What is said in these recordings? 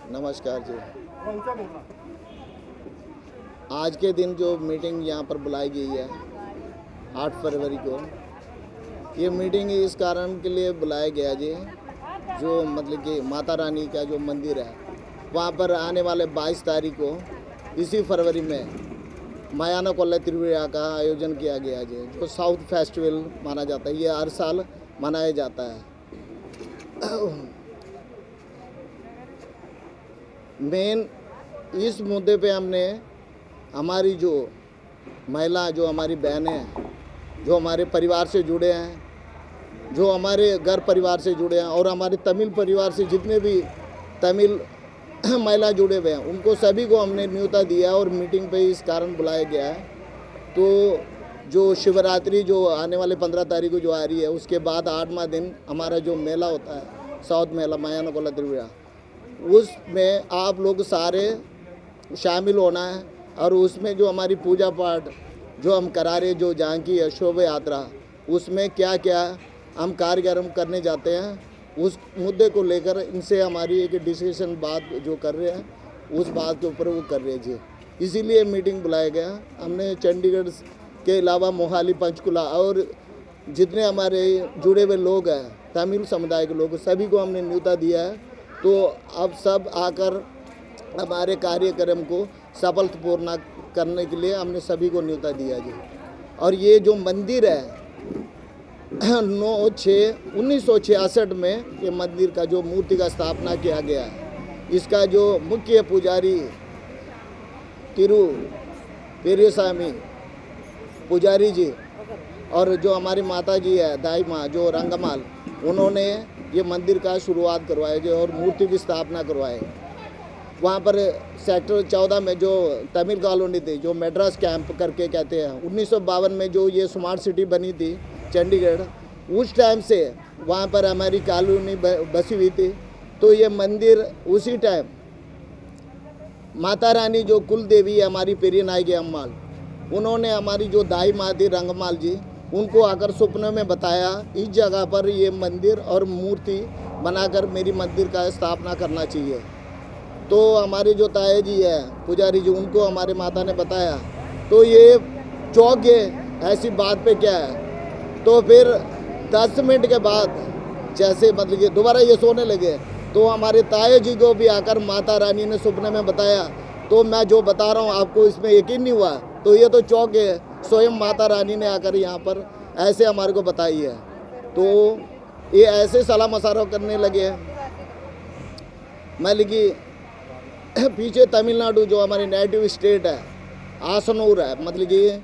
नमस्कार जी। कौन सा बोलना? आज के दिन जो मीटिंग यहाँ पर बुलाई गई है 8 फरवरी को, ये मीटिंग इस कारण के लिए बुलाया गया जी, जो मतलब कि माता रानी का जो मंदिर है वहाँ पर आने वाले 22 तारीख को इसी फरवरी में मायाना कोल्ला त्रिवेणी का आयोजन किया गया जी, जो साउथ फेस्टिवल माना जाता है। ये हर साल मनाया जाता है। मेन इस मुद्दे पे हमने हमारी जो महिला, जो हमारी बहनें हैं, जो हमारे परिवार से जुड़े हैं, जो हमारे घर परिवार से जुड़े हैं और हमारे तमिल परिवार से जितने भी तमिल महिला जुड़े हुए हैं, उनको सभी को हमने न्योता दिया और मीटिंग पे इस कारण बुलाया गया है। तो जो शिवरात्रि जो आने वाले 15 तारीख को जो आ रही है, उसके बाद 8वां दिन हमारा जो मेला होता है, साउथ मेला मायाना कोल्ला त्रिवेणी, उसमें आप लोग सारे शामिल होना है। और उसमें जो हमारी पूजा पाठ जो हम करा रहे, जो झांकी है, शोभा यात्रा, उसमें क्या क्या हम कार्यक्रम करने जाते हैं, उस मुद्दे को लेकर इनसे हमारी एक डिस्कशन बात जो कर रहे हैं, उस बात के ऊपर वो कर रहे हैं जी। इसीलिए मीटिंग बुलाया गया। हमने चंडीगढ़ के अलावा मोहाली, पंचकुला और जितने हमारे जुड़े हुए लोग हैं, तमिल समुदाय के लोग, सभी को हमने न्योता दिया है। तो अब सब आकर हमारे कार्यक्रम को सफलतापूर्ण करने के लिए हमने सभी को न्योता दिया जी। और ये जो मंदिर है 1966 में ये मंदिर का जो मूर्ति का स्थापना किया गया है, इसका जो मुख्य पुजारी तिरु पेरियस्वामी पुजारी जी और जो हमारी माता जी है दाई माँ जो रंगमाल, उन्होंने ये मंदिर का शुरुआत करवाए जी और मूर्ति की स्थापना करवाए। वहाँ पर सेक्टर 14 में जो तमिल कॉलोनी थी, जो मैड्रास कैंप करके कहते हैं, 1952 में जो ये स्मार्ट सिटी बनी थी चंडीगढ़, उस टाइम से वहाँ पर हमारी कॉलोनी बसी हुई थी। तो ये मंदिर उसी टाइम माता रानी जो कुल देवी है हमारी पेरियनायकी अम्माल, उन्होंने हमारी जो दाई माँ थी रंगमाल जी, उनको आकर सपने में बताया इस जगह पर ये मंदिर और मूर्ति बनाकर मेरी मंदिर का स्थापना करना चाहिए। तो हमारे जो ताया जी है पुजारी जी, उनको हमारे माता ने बताया, तो ये चौंक गए ऐसी बात पे क्या है। तो फिर 10 मिनट के बाद जैसे मतलब कि दोबारा ये सोने लगे, तो हमारे ताया जी को भी आकर माता रानी ने सपने में बताया। तो मैं जो बता रहा हूँ आपको इसमें यकीन नहीं हुआ, तो ये तो चौंक गए। स्वयं माता रानी ने आकर यहाँ पर ऐसे हमारे को बताई है। तो ये ऐसे सलाह मशवरा करने लगे। मतलब कि पीछे तमिलनाडु जो हमारी नेटिव स्टेट है आसनूर है, मतलब कि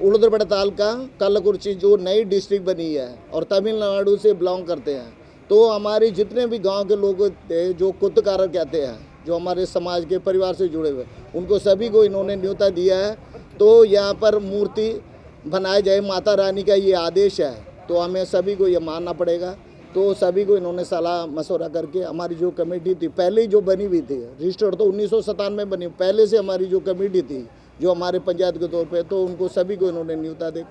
उड़दबड़ तालुका कल्लकुर्ची जो नई डिस्ट्रिक्ट बनी है और तमिलनाडु से बिलोंग करते हैं। तो हमारे जितने भी गांव के लोग थे जो कुतकारर कहते हैं, जो हमारे समाज के परिवार से जुड़े हुए, उनको सभी को इन्होंने न्योता दिया है। तो यहाँ पर मूर्ति बनाई जाए, माता रानी का ये आदेश है, तो हमें सभी को ये मानना पड़ेगा। तो सभी को इन्होंने सलाह मशवरा करके हमारी जो कमेटी थी पहले ही जो बनी हुई थी, रजिस्टर्ड तो 1997 में बनी, पहले से हमारी जो कमेटी थी जो हमारे पंचायत के तौर पे, तो उनको सभी को इन्होंने न्योता दे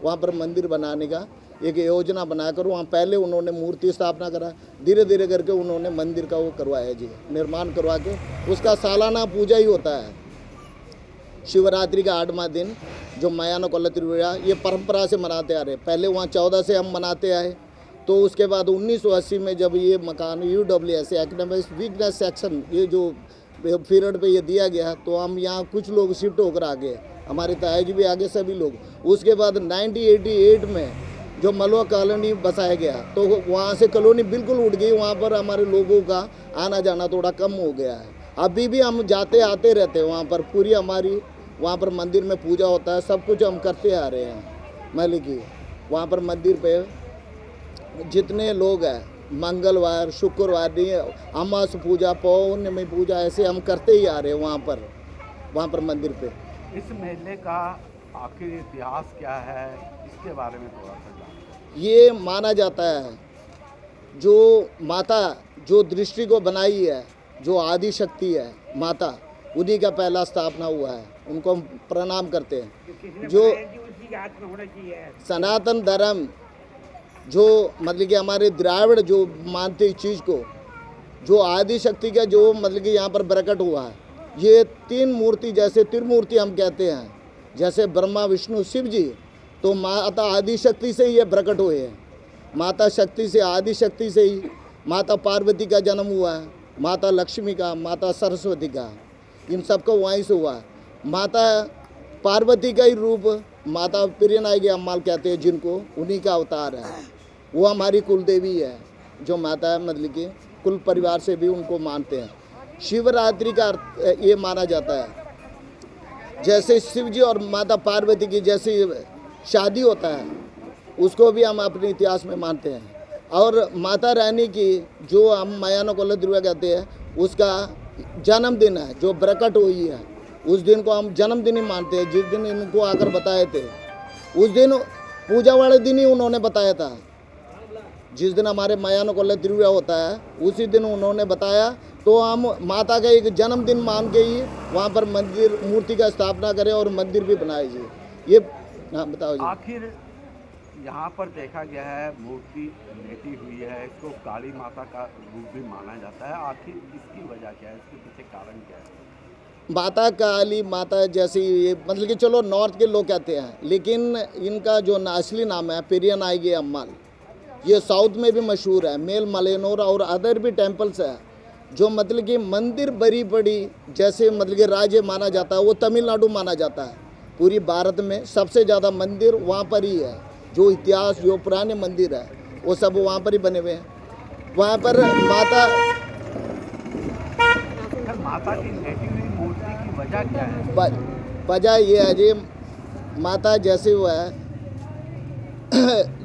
वहाँ पर मंदिर बनाने का एक योजना बनाकर वहाँ पहले उन्होंने मूर्ति स्थापना करा, धीरे धीरे करके उन्होंने मंदिर का वो करवाया जी, निर्माण करवा के उसका सालाना पूजा ही होता है। शिवरात्रि का 8वां दिन जो मायाना कोल्ला त्रिवेणी, ये परंपरा से मनाते आ रहे। पहले वहाँ 14 से हम मनाते आए। तो उसके बाद 1980 में जब ये मकान UWS एकेडमिक वीकनेस सेक्शन ये जो पीरियड पे ये दिया गया, तो हम यहाँ कुछ लोग शिफ्ट होकर आ गए, हमारे ताया जी भी आगे सभी लोग। उसके बाद 1988 में जो मलवा कॉलोनी बसाया गया, तो वहाँ से कॉलोनी बिल्कुल उठ गई। वहाँ पर हमारे लोगों का आना जाना थोड़ा कम हो गया है। अभी भी हम जाते आते रहते हैं वहाँ पर, पूरी हमारी वहाँ पर मंदिर में पूजा होता है, सब कुछ हम करते आ रहे हैं। मतलब कि वहाँ पर मंदिर पे जितने लोग हैं मंगलवार, शुक्रवार, अमास पूजा, पौर्णमी पूजा, ऐसे हम करते ही आ रहे हैं वहाँ पर मंदिर पे। इस मेले का आखिर इतिहास क्या है, इसके बारे में थोड़ा सा जान। ये माना जाता है जो माता जो दृष्टि को बनाई है, जो आदि शक्ति है माता, उन्हीं का पहला स्थापना हुआ है, उनको हम प्रणाम करते हैं। जो सनातन धर्म जो मतलब कि हमारे द्राविड़ जो मानते इस चीज़ को, जो आदि शक्ति का जो मतलब कि यहाँ पर प्रकट हुआ है, ये 3 मूर्ति जैसे त्रिमूर्ति हम कहते हैं, जैसे ब्रह्मा विष्णु शिव जी, तो माता आदि शक्ति से ही ये प्रकट हुए हैं। माता शक्ति से, आदि शक्ति से ही माता पार्वती का जन्म हुआ है, माता लक्ष्मी का, माता सरस्वती का, इन सबका वहीं से हुआ है। माता पार्वती का ही रूप माता प्रियनायकी अम्माल कहते हैं जिनको, उन्हीं का अवतार है। वो हमारी कुल देवी है, जो माता है मतलब कि कुल परिवार से भी उनको मानते हैं। शिवरात्रि का अर्थ ये माना जाता है, जैसे शिव जी और माता पार्वती की जैसी शादी होता है, उसको भी हम अपने इतिहास में मानते हैं। और माता रानी की जो हम मयानो कोल्ला दुर्गा कहते हैं, उसका जन्मदिन है जो प्रकट हुई है, उस दिन को हम जन्मदिन ही मानते हैं। जिस दिन इनको आकर बताए थे, उस दिन पूजा वाले दिन ही उन्होंने बताया था। जिस दिन हमारे मयानो कोल्ला दुर्गा होता है, उसी दिन उन्होंने बताया, तो हम माता का एक जन्मदिन मान के ही वहाँ पर मंदिर मूर्ति का स्थापना करें और मंदिर भी बनाए जी। ये हाँ बताओ जी। आखिर यहाँ पर देखा गया है मूर्ति लेटी हुई है, इसको काली माता का रूप भी माना जाता है। आखिर इसकी वजह क्या है, इसके पीछे कारण क्या है? माता काली माता जैसी ये मतलब कि चलो नॉर्थ के लोग कहते हैं, लेकिन इनका जो असली नाम है पेरियानायकी अम्माल, ये साउथ में भी मशहूर है। मेल मलेनोर और अदर भी टेम्पल्स है जो मतलब कि मंदिर बड़ी बड़ी जैसे मतलब कि राज्य माना जाता है, वो तमिलनाडु माना जाता है। पूरी भारत में सबसे ज़्यादा मंदिर वहाँ पर ही है। जो इतिहास जो पुराने मंदिर है वो सब वहाँ पर ही बने हुए हैं। वहाँ पर माता की लेटी हुई मूर्ति की वजह क्या है? वजह ये है जी, माता जैसे वो है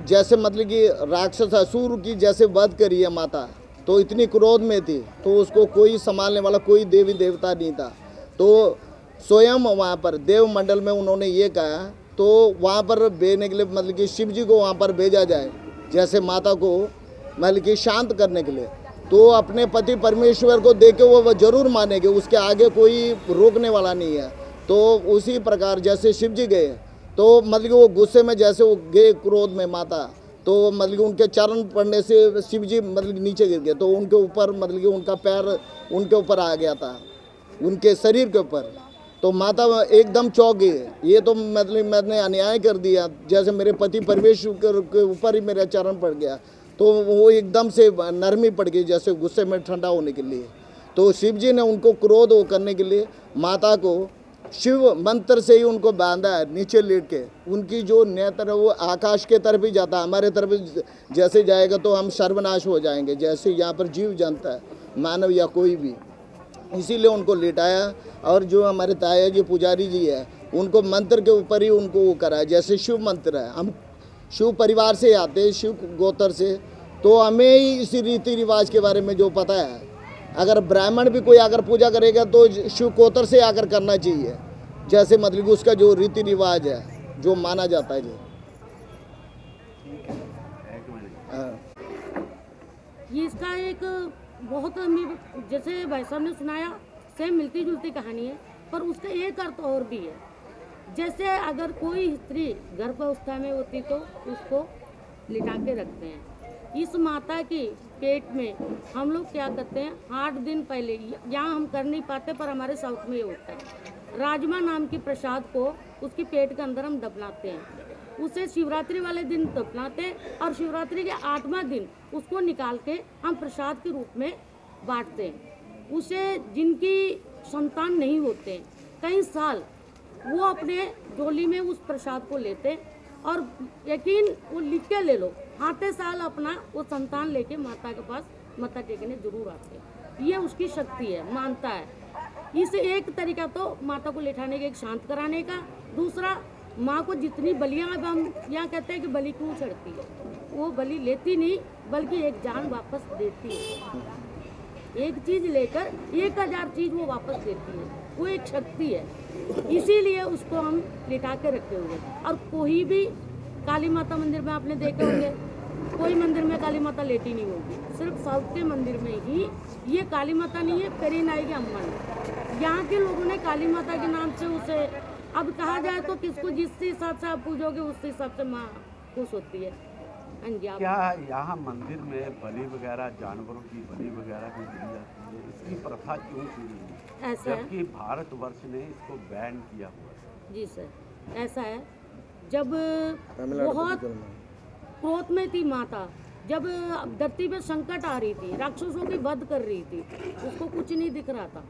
जैसे मतलब कि राक्षस असुर की जैसे वध करी है माता, तो इतनी क्रोध में थी, तो उसको कोई संभालने वाला कोई देवी देवता नहीं था। तो स्वयं वहाँ पर देव मंडल में उन्होंने ये कहा, तो वहाँ पर भेजने के लिए मतलब कि शिव जी को वहाँ पर भेजा जाए, जैसे माता को मतलब कि शांत करने के लिए। तो अपने पति परमेश्वर को देख के वो जरूर मानेंगे, उसके आगे कोई रोकने वाला नहीं है। तो उसी प्रकार जैसे शिव जी गए, तो मतलब कि वो गुस्से में जैसे वो गए क्रोध में माता, तो मतलब कि उनके चरण पड़ने से शिव जी मतलब कि नीचे गिर गए, तो उनके ऊपर मतलब कि उनका पैर उनके ऊपर आ गया था, उनके शरीर के ऊपर। तो माता एकदम चौंक गई, ये तो मतलब मैंने अन्याय कर दिया, जैसे मेरे पति परमेश्वर के ऊपर ही मेरा चरण पड़ गया। तो वो एकदम से नरमी पड़ गई, जैसे गुस्से में ठंडा होने के लिए। तो शिव जी ने उनको क्रोध वो करने के लिए माता को शिव मंत्र से ही उनको बांधा है नीचे लेट के। उनकी जो नेत्र है वो आकाश के तरफ ही जाता है, हमारे तरफ जैसे जाएगा तो हम सर्वनाश हो जाएंगे, जैसे यहाँ पर जीव जनता है, मानव या कोई भी। इसीलिए उनको लेटाया। और जो हमारे ताया जी पुजारी जी है, उनको मंत्र के ऊपर ही उनको वो कराया, जैसे शिव मंत्र है। हम शिव परिवार से आते हैं, शिव गोत्र से, तो हमें ही इसी रीति रिवाज के बारे में जो पता है। अगर ब्राह्मण भी कोई अगर पूजा करेगा तो शिव गोत्र से आकर करना चाहिए, जैसे मतलब कि उसका जो रीति रिवाज है जो माना जाता है जी। ये इसका एक बहुत जैसे भाई साहब ने सुनाया, सेम मिलती जुलती कहानी है, पर उसका एक अर्थ और भी है। जैसे अगर कोई स्त्री गर्भावस्था में होती तो उसको लिटा के रखते हैं। इस माता की पेट में हम लोग क्या करते हैं, 8 दिन पहले, यहाँ हम कर नहीं पाते पर हमारे साउथ में ये होता है, राजमा नाम की प्रसाद को उसकी पेट के अंदर हम दफनाते हैं। उसे शिवरात्रि वाले दिन दफनाते हैं और शिवरात्रि के 8वां दिन उसको निकाल के हम प्रसाद के रूप में बांटते हैं। उसे जिनकी संतान नहीं होते कई साल, वो अपने झोली में उस प्रसाद को लेते और यकीन वो लिख के ले लो, आते साल अपना वो संतान लेके माता के पास मत्था टेकने जरूर आते हैं। ये उसकी शक्ति है, मानता है। इस एक तरीका तो माता को लेटाने का, एक शांत कराने का। दूसरा, माँ को जितनी बलियाँ, अब हम यहाँ कहते हैं कि बलि क्यों चढ़ती है, वो बलि लेती नहीं बल्कि एक जान वापस देती है। एक चीज लेकर 1000 चीज वो वापस देती है, वो एक शक्ति है। इसीलिए उसको हम लिटा के रखे हुए। और कोई भी काली माता मंदिर में आपने देखे होंगे, कोई मंदिर में काली माता लेटी नहीं होगी, सिर्फ साउथ के मंदिर में ही ये काली माता नहीं है, पेरियानायकी अम्माल है। यहाँ के लोगों ने काली माता के नाम से उसे, अब कहा जाए तो किसको जिस हिसाब से आप पूजोगे उस हिसाब से माँ खुश होती है। हाँ जी आप क्या यहाँ मंदिर में बलि वगैरह, जानवरों की बलि वगैरह भी दी जाती है? इसकी प्रथा क्यों शुरू हुई ऐसा है जबकि भारतवर्ष ने इसको बैन किया हुआ है? जी सर, ऐसा है जब तमिलनाडु बहुत पॉलिटिकल में। क्रोध में थी माता, जब धरती पे संकट आ रही थी, राक्षसों की वध कर रही थी, उसको कुछ नहीं दिख रहा था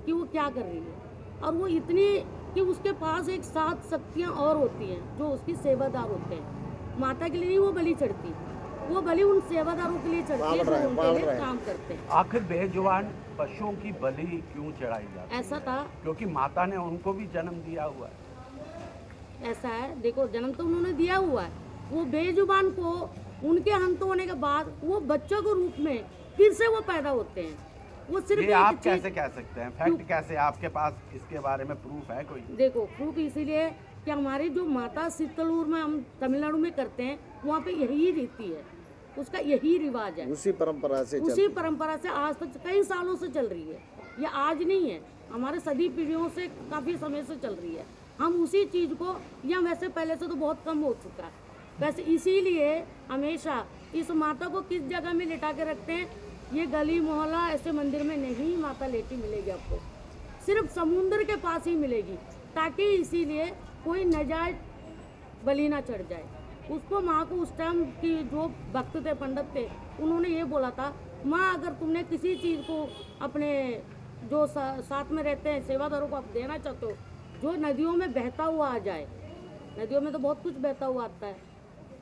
कि वो क्या कर रही है, और वो इतनी कि उसके पास एक 7 शक्तियाँ और होती हैं जो उसकी सेवादार होते हैं। माता के लिए नहीं वो बलि चढ़ती, वो बलि उन सेवादारों के लिए चढ़ती है जो उनके लिए काम करते हैं। आखिर बेजुबान पशुओं की बलि क्यों चढ़ाई जाती है? ऐसा था, क्योंकि माता ने उनको भी जन्म दिया हुआ है। ऐसा है, देखो जन्म तो उन्होंने दिया हुआ है, वो बेजुबान को उनके अंत होने के बाद वो बच्चों के रूप में फिर से वो पैदा होते हैं। वो सिर्फ ये एक आप चीज- कैसे कह सकते हैं? फैक्ट कैसे? आपके पास इसके बारे में प्रूफ है कोई? देखो प्रूफ इसीलिए कि हमारी जो माता शीतलूर में हम तमिलनाडु में करते हैं, वहाँ पे यही रीति है, उसका यही रिवाज है, उसी परंपरा से उसी परंपरा से आज तक कई सालों से चल रही है। ये आज नहीं है, हमारे सदी पीढ़ियों से काफ़ी समय से चल रही है। हम उसी चीज़ को, या वैसे पहले से तो बहुत कम हो चुका है, वैसे इसीलिए हमेशा इस माता को किस जगह में लिटा के रखते हैं, ये गली मोहल्ला ऐसे मंदिर में नहीं माता लेटी मिलेगी आपको, सिर्फ समुद्र के पास ही मिलेगी, ताकि इसीलिए कोई नजायज बलि ना चढ़ जाए उसको। माँ को उस टाइम की जो भक्त थे, पंडित थे, उन्होंने ये बोला था, माँ अगर तुमने किसी चीज़ को अपने जो साथ में रहते हैं सेवादारों को आप देना चाहते हो, जो नदियों में बहता हुआ आ जाए, नदियों में तो बहुत कुछ बहता हुआ आता है,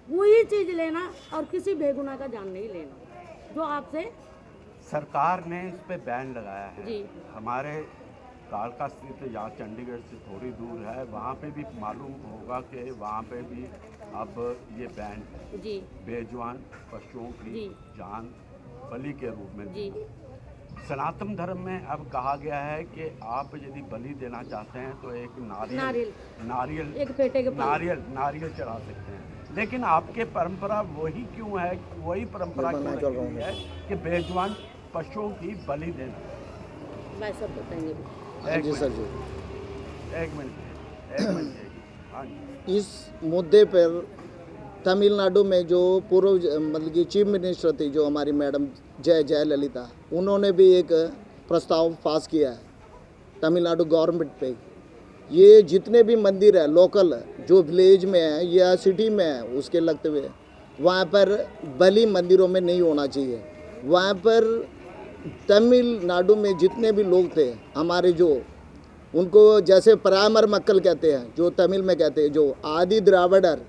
वही चीज़ लेना और किसी बेगुनाह का जान नहीं लेना, जो आपसे सरकार ने इस पे बैन लगाया है। जी। हमारे कालका स्थित यहाँ चंडीगढ़ से थोड़ी दूर है, वहाँ पे भी मालूम होगा कि वहाँ पे भी अब ये बैन है, जी बेजुबान पशुओं की जी। जान बलि के रूप में। जी सनातन धर्म में अब कहा गया है कि आप यदि बलि देना चाहते हैं तो एक नारियल एक पेटे के पास नारियल चढ़ा सकते हैं, लेकिन आपके परंपरा वही क्यों है, वही परंपरा क्यों रखी हुई है कि बेजुबान पशुओं की बलि देना? भाई सब बताएंगे भी। हाँ जी सर जी। एक मिनट हाँ जी। इस मुद्दे पर तमिलनाडु में जो पूर्व मतलब कि चीफ मिनिस्टर थी जो हमारी मैडम जयललिता, उन्होंने भी एक प्रस्ताव पास किया है तमिलनाडु गवर्नमेंट पे। ये जितने भी मंदिर है लोकल जो विलेज में है या सिटी में है उसके लगते हुए, वहाँ पर बलि मंदिरों में नहीं होना चाहिए। वहाँ पर तमिलनाडु में जितने भी लोग थे हमारे, जो उनको जैसे परामर मक्कल कहते हैं, जो तमिल में कहते हैं, जो आदि द्राविडर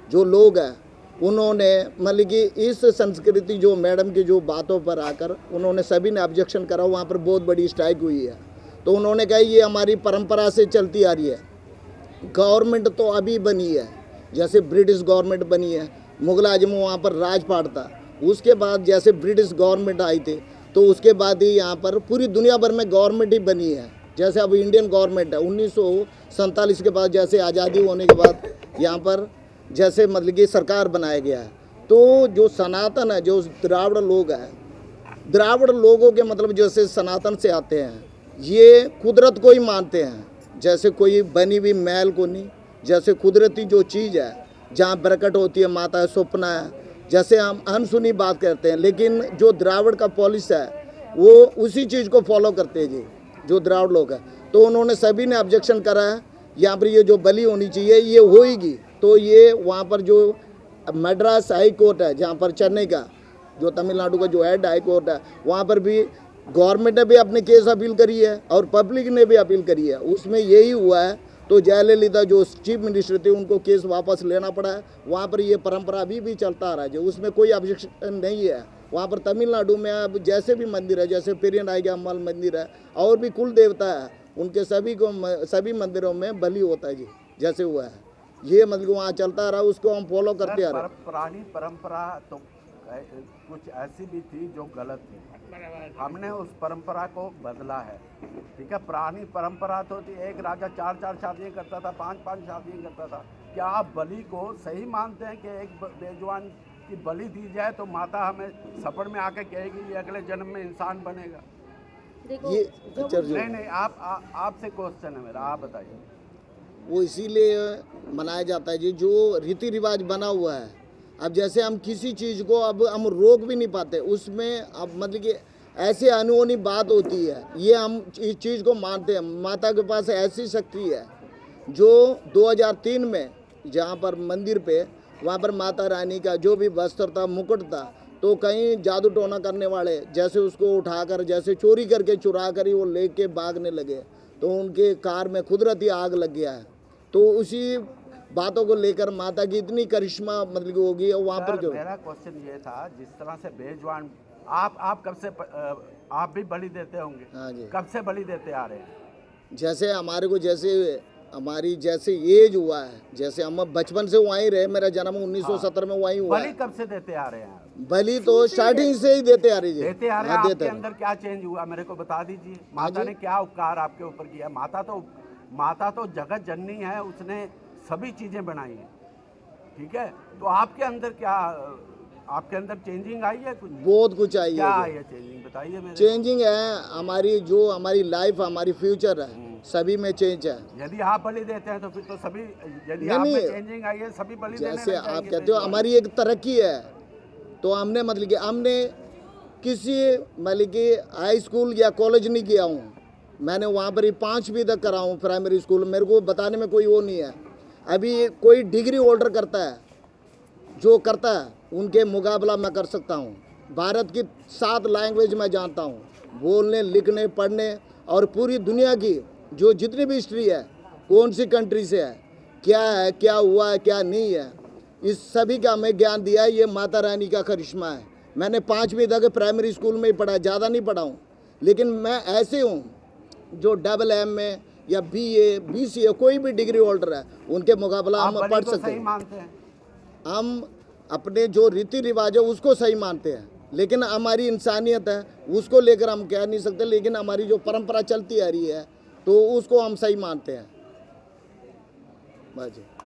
जो लोग हैं, उन्होंने मतलब कि इस संस्कृति जो मैडम की जो बातों पर आकर उन्होंने सभी ने ऑब्जेक्शन करा, वहाँ पर बहुत बड़ी स्ट्राइक हुई है। तो उन्होंने कहा ये हमारी परंपरा से चलती आ रही है। गवर्नमेंट तो अभी बनी है, जैसे ब्रिटिश गवर्नमेंट बनी है, मुगल आजम वहाँ पर राजपाट था, उसके बाद जैसे ब्रिटिश गवर्नमेंट आई थी तो उसके बाद ही यहाँ पर पूरी दुनिया भर में गवर्नमेंट ही बनी है। जैसे अब इंडियन गवर्नमेंट है, 1947 के बाद जैसे आज़ादी होने के बाद यहाँ पर जैसे मतलब कि सरकार बनाया गया है। तो जो सनातन है, जो द्राविड़ लोग हैं, द्राविड़ लोगों के मतलब जैसे सनातन से आते हैं, ये कुदरत को ही मानते हैं, जैसे कोई बनी हुई महल को नहीं, जैसे कुदरती जो चीज़ है जहाँ बरकत होती है, माता है, सपना है, जैसे हम अनसुनी बात करते हैं, लेकिन जो द्राविड़ का पॉलिस है वो उसी चीज़ को फॉलो करते हैं जी, जो द्राविड़ लोग हैं। तो उन्होंने सभी ने ऑब्जेक्शन करा है, यहाँ पर ये जो बलि होनी चाहिए ये होएगी। तो ये वहाँ पर जो मद्रास हाई कोर्ट है, जहाँ पर चेन्नई का जो तमिलनाडु का जो हेड हाई कोर्ट है, वहाँ पर भी गवर्नमेंट ने भी अपने केस अपील करी है और पब्लिक ने भी अपील करी है, उसमें यही हुआ है। तो जयललिता जो चीफ मिनिस्टर थे उनको केस वापस लेना पड़ा है। वहाँ पर ये परंपरा अभी भी चलता आ रहा है, उसमें कोई ऑब्जेक्शन नहीं है। वहाँ पर तमिलनाडु में अब जैसे भी मंदिर है, जैसे पेरियनाई अम्मल मंदिर है और भी कुल देवता है, उनके सभी मंदिरों में बलि होता है जी, जैसे हुआ है। ये मतलब वहाँ चलता रहा, उसको हम फॉलो करते आ रहे हैं। पुरानी परंपरा तो कुछ ऐसी भी थी जो गलत थी, हमने उस परंपरा को बदला है। ठीक है, पुरानी परंपरा तो थी एक राजा 4 शादियाँ करता था, 5 शादियाँ करता था। क्या आप बलि को सही मानते हैं कि एक बेजुबान की बलि दी जाए तो माता हमें सपड़ में आके कहेगी ये अगले जन्म में इंसान बनेगा? देखो ये नहीं, आपसे क्वेश्चन है मेरा, आप बताइए। वो इसीलिए मनाया जाता है जी, जो रीति रिवाज बना हुआ है। अब जैसे हम किसी चीज़ को अब हम रोक भी नहीं पाते, उसमें अब मतलब कि ऐसी अनहोनी बात होती है, ये हम इस चीज़ को मानते हैं। माता के पास ऐसी शक्ति है जो 2003 में जहाँ पर मंदिर पे वहाँ पर माता रानी का जो भी वस्त्र था, मुकुट था, तो कहीं जादू टोना करने वाले जैसे उसको उठाकर जैसे चोरी करके चुरा कर ही वो लेके भागने लगे, तो उनके कार में कुदरती आग लग गया है। तो उसी बातों को लेकर माता की इतनी करिश्मा मतलब होगी और वहाँ पर सर, जो मेरा क्वेश्चन ये था, जिस तरह से बेजुबान आप कब से आप भी बलि देते होंगे? हाँ जी, कब से बलि देते आ रहे हैं? जैसे हमारे को जैसे हमारी जैसे एज हुआ है, जैसे हम बचपन से वहीं रहे, मेरा जन्म 1970 में वहीं हुआ बलि है। कब से देते आ रहे हैं आप? बलि तो स्टार्टिंग से ही देते आ रही है। देते आ रहे हैं। हाँ, आपके देते अंदर क्या चेंज हुआ, मेरे को बता दीजिए। माता ने क्या उपकार आपके ऊपर किया? माता तो जगत जननी है, उसने सभी चीजें बनाई हैं, ठीक है? तो आपके अंदर क्या, आपके अंदर चेंजिंग आई है? कुछ बहुत कुछ आई क्या है। आई है चेंजिंग, बताइए मेरे। चेंजिंग है हमारी, जो हमारी लाइफ हमारी फ्यूचर है, सभी में चेंज है। यदि आप बलि देते हैं तो फिर तो सभी, यदि नहीं, आप में नहीं। चेंजिंग आई है, सभी बलि देने जैसे लग आप जाएंगे कहते हो फिर। हमारी एक तरक्की है, तो हमने मतलब कि हमने किसी मतलब कि हाई स्कूल या कॉलेज नहीं किया हूँ, मैंने वहाँ पर ही 5वीं तक करा हूँ प्राइमरी स्कूल। मेरे को बताने में कोई वो नहीं है। अभी कोई डिग्री होल्डर करता है, जो करता है उनके मुकाबला मैं कर सकता हूँ। भारत की 7 लैंग्वेज मैं जानता हूँ, बोलने, लिखने, पढ़ने, और पूरी दुनिया की जो जितनी भी हिस्ट्री है, कौन सी कंट्री से है, क्या हुआ है, क्या नहीं है, इस सभी का हमें ज्ञान दिया है। ये माता रानी का करिश्मा है। मैंने 5वीं तक प्राइमरी स्कूल में ही पढ़ा, ज़्यादा नहीं पढ़ा हूँ, लेकिन मैं ऐसे हूँ जो MM में या BA, BCA कोई भी डिग्री होल्डर है, उनके मुकाबला आप हम बलि पढ़ को सकते सही हैं। मानते हैं? हम अपने जो रीति रिवाज है उसको सही मानते हैं, लेकिन हमारी इंसानियत है उसको लेकर हम कह नहीं सकते, लेकिन हमारी जो परंपरा चलती आ रही है तो उसको हम सही मानते हैं। बस जी।